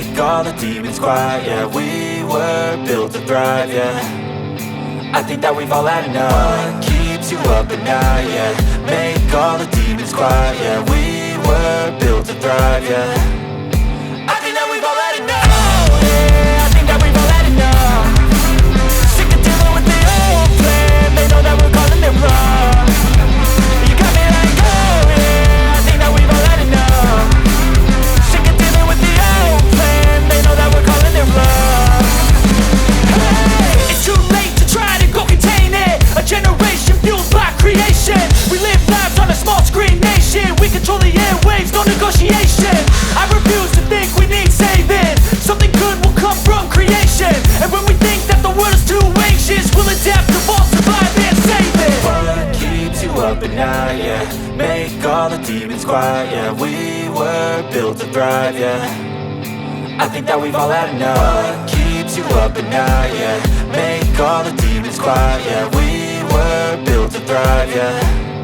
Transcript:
make all the demons quiet. Yeah, we were built to thrive, yeah. I think that we've all had enough. What keeps you up at night, yeah. Make all the demons quiet, yeah. We were built to thrive, yeah. I think that we've all had enough. Oh yeah, I think that we've all had enough. Sick of dealing with the old plan. They know that we're calling it wrong. You got me like, oh yeah, I think that we've all had enough. Sick of dealing with the old plan. They know that we're calling it wrong. Hey, it's too late to try to go contain it. A generation fueled by creation. We live lives on a small screen nation. We control the airwaves, no negotiation. I refuse to think we need saving. Something good will come from creation. And when we think that the world is too anxious, we'll adapt, evolve, survive and save it. What keeps you up at night, yeah. Make all the demons quiet, yeah. We were built to thrive, yeah. I think that we've all had enough. What keeps you up at night, yeah. Make all the demons quiet, yeah. We were built to thrive, yeah.